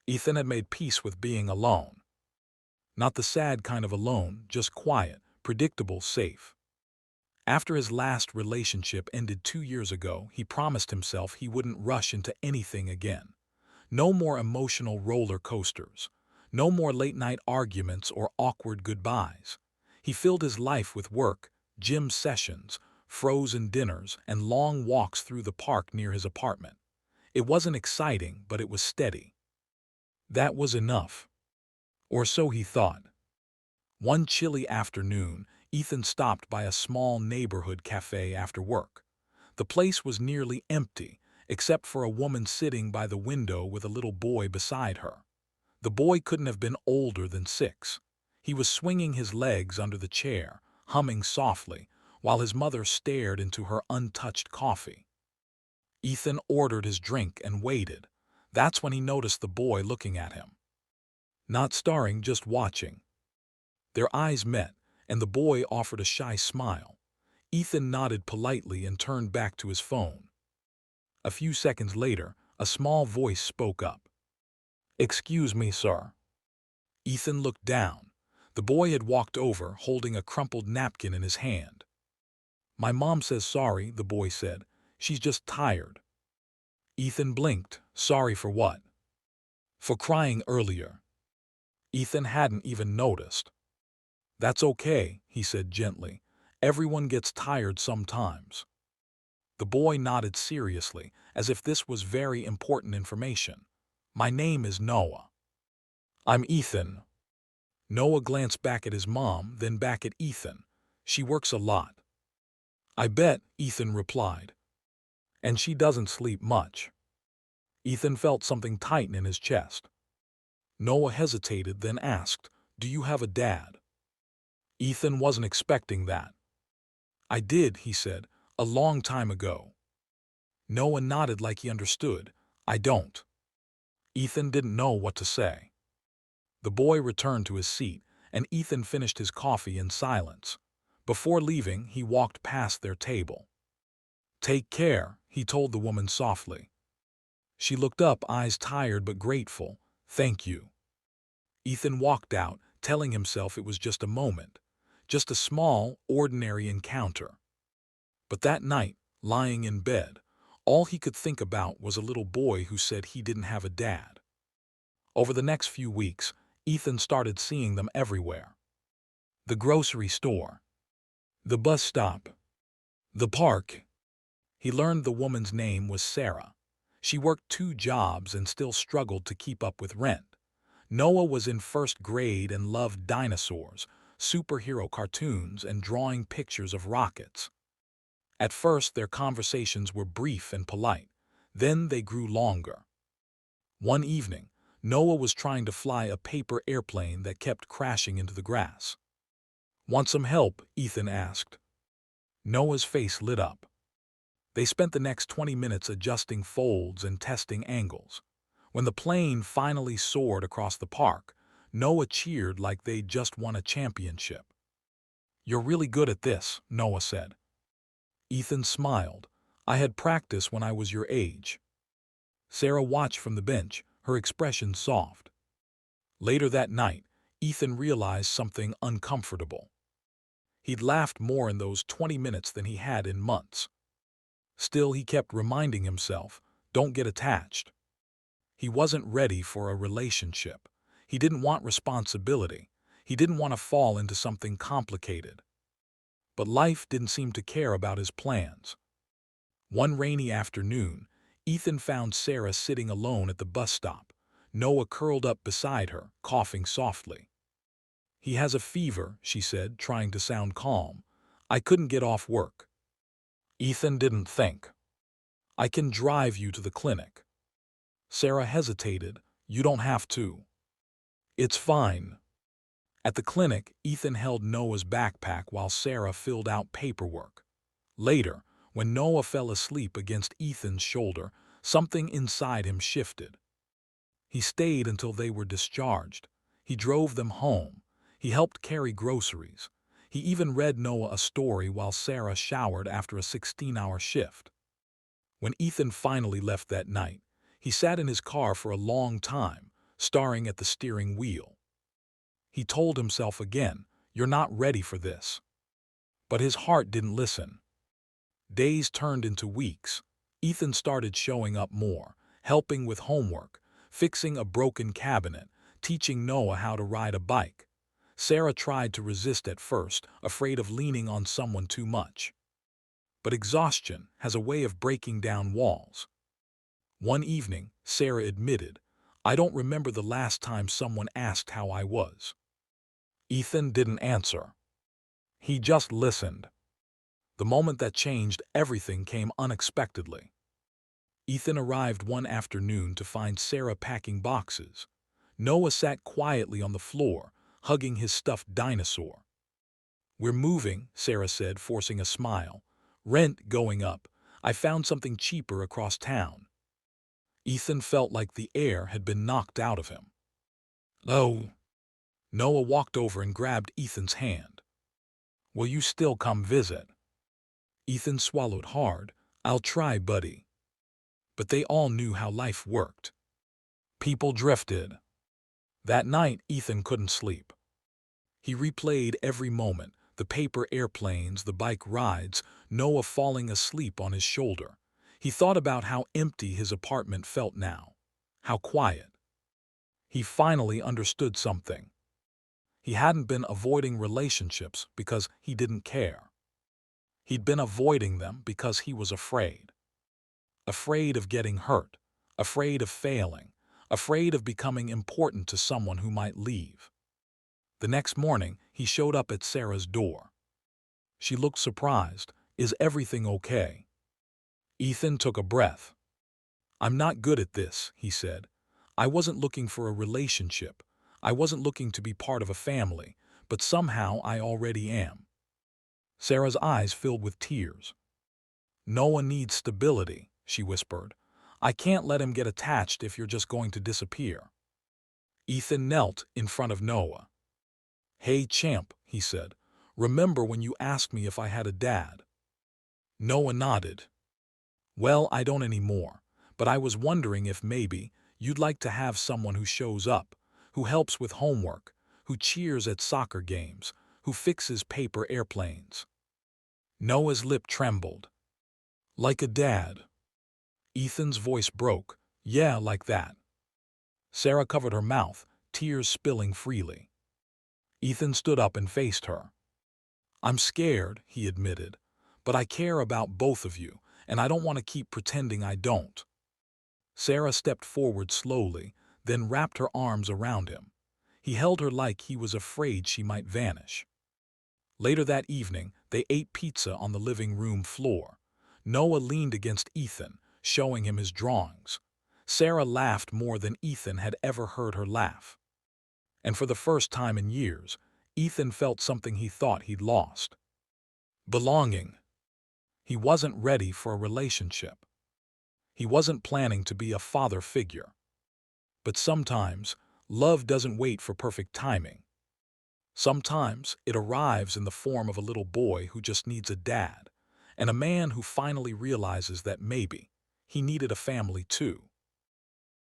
Ethan had made peace with being alone. Not the sad kind of alone, just quiet, predictable, safe. After his last relationship ended 2 years ago, he promised himself he wouldn't rush into anything again. No more emotional roller coasters. No more late-night arguments or awkward goodbyes. He filled his life with work, gym sessions, frozen dinners, and long walks through the park near his apartment. It wasn't exciting, but it was steady. That was enough. Or so he thought. One chilly afternoon, Ethan stopped by a small neighborhood cafe after work. The place was nearly empty, except for a woman sitting by the window with a little boy beside her. The boy couldn't have been older than 6. He was swinging his legs under the chair, humming softly, while his mother stared into her untouched coffee. Ethan ordered his drink and waited. That's when he noticed the boy looking at him. Not staring, just watching. Their eyes met, and the boy offered a shy smile. Ethan nodded politely and turned back to his phone. A few seconds later, a small voice spoke up. "Excuse me, sir." Ethan looked down. The boy had walked over, holding a crumpled napkin in his hand. "My mom says sorry," the boy said. "She's just tired." Ethan blinked. Sorry for what? For crying earlier. Ethan hadn't even noticed. "That's okay," he said gently. "Everyone gets tired sometimes." The boy nodded seriously, as if this was very important information. "My name is Noah." "I'm Ethan." Noah glanced back at his mom, then back at Ethan. "She works a lot." "I bet," Ethan replied. "And she doesn't sleep much." Ethan felt something tighten in his chest. Noah hesitated, then asked, "Do you have a dad?" Ethan wasn't expecting that. "I did," he said, "a long time ago." Noah nodded like he understood. "I don't." Ethan didn't know what to say. The boy returned to his seat, and Ethan finished his coffee in silence. Before leaving, he walked past their table. "Take care," he told the woman softly. She looked up, eyes tired but grateful. "Thank you." Ethan walked out, telling himself it was just a moment. Just a small, ordinary encounter. But that night, lying in bed, all he could think about was a little boy who said he didn't have a dad. Over the next few weeks, Ethan started seeing them everywhere. The grocery store. The bus stop. The park. He learned the woman's name was Sarah. She worked 2 jobs and still struggled to keep up with rent. Noah was in 1st grade and loved dinosaurs, superhero cartoons, and drawing pictures of rockets. At first, their conversations were brief and polite. Then they grew longer. One evening, Noah was trying to fly a paper airplane that kept crashing into the grass. "Want some help?" Ethan asked. Noah's face lit up. They spent the next 20 minutes adjusting folds and testing angles. When the plane finally soared across the park, Noah cheered like they'd just won a championship. "You're really good at this," Noah said. Ethan smiled. "I had practice when I was your age." Sarah watched from the bench, her expression soft. Later that night, Ethan realized something uncomfortable. He'd laughed more in those 20 minutes than he had in months. Still, he kept reminding himself, don't get attached. He wasn't ready for a relationship. He didn't want responsibility. He didn't want to fall into something complicated. But life didn't seem to care about his plans. One rainy afternoon, Ethan found Sarah sitting alone at the bus stop. Noah curled up beside her, coughing softly. "He has a fever," she said, trying to sound calm. "I couldn't get off work." Ethan didn't think. "I can drive you to the clinic." Sarah hesitated. "You don't have to." "It's fine." At the clinic, Ethan held Noah's backpack while Sarah filled out paperwork. Later, when Noah fell asleep against Ethan's shoulder, something inside him shifted. He stayed until they were discharged. He drove them home. He helped carry groceries. He even read Noah a story while Sarah showered after a 16-hour shift. When Ethan finally left that night, he sat in his car for a long time, staring at the steering wheel. He told himself again, "You're not ready for this." But his heart didn't listen. Days turned into weeks. Ethan started showing up more, helping with homework, fixing a broken cabinet, teaching Noah how to ride a bike. Sarah tried to resist at first, afraid of leaning on someone too much. But exhaustion has a way of breaking down walls. One evening, Sarah admitted, "I don't remember the last time someone asked how I was." Ethan didn't answer. He just listened. The moment that changed everything came unexpectedly. Ethan arrived one afternoon to find Sarah packing boxes. Noah sat quietly on the floor, hugging his stuffed dinosaur. "We're moving," Sarah said, forcing a smile. "Rent going up. I found something cheaper across town." Ethan felt like the air had been knocked out of him. "Oh." Noah walked over and grabbed Ethan's hand. "Will you still come visit?" Ethan swallowed hard. "I'll try, buddy." But they all knew how life worked. People drifted. That night, Ethan couldn't sleep. He replayed every moment, the paper airplanes, the bike rides, Noah falling asleep on his shoulder. He thought about how empty his apartment felt now, how quiet. He finally understood something. He hadn't been avoiding relationships because he didn't care. He'd been avoiding them because he was afraid. Afraid of getting hurt, afraid of failing, afraid of becoming important to someone who might leave. The next morning, he showed up at Sarah's door. She looked surprised. "Is everything okay?" Ethan took a breath. "I'm not good at this," he said. "I wasn't looking for a relationship. I wasn't looking to be part of a family, but somehow I already am." Sarah's eyes filled with tears. "Noah needs stability," she whispered. "I can't let him get attached if you're just going to disappear." Ethan knelt in front of Noah. "Hey, champ," he said. "Remember when you asked me if I had a dad?" Noah nodded. "Well, I don't anymore, but I was wondering if maybe you'd like to have someone who shows up, who helps with homework, who cheers at soccer games, who fixes paper airplanes." Noah's lip trembled. "Like a dad." Ethan's voice broke. "Yeah, like that." Sarah covered her mouth, tears spilling freely. Ethan stood up and faced her. "I'm scared," he admitted, "but I care about both of you, and I don't want to keep pretending I don't." Sarah stepped forward slowly, then wrapped her arms around him. He held her like he was afraid she might vanish. Later that evening, they ate pizza on the living room floor. Noah leaned against Ethan, showing him his drawings. Sarah laughed more than Ethan had ever heard her laugh. And for the first time in years, Ethan felt something he thought he'd lost. Belonging. He wasn't ready for a relationship. He wasn't planning to be a father figure. But sometimes, love doesn't wait for perfect timing. Sometimes it arrives in the form of a little boy who just needs a dad, and a man who finally realizes that maybe he needed a family too.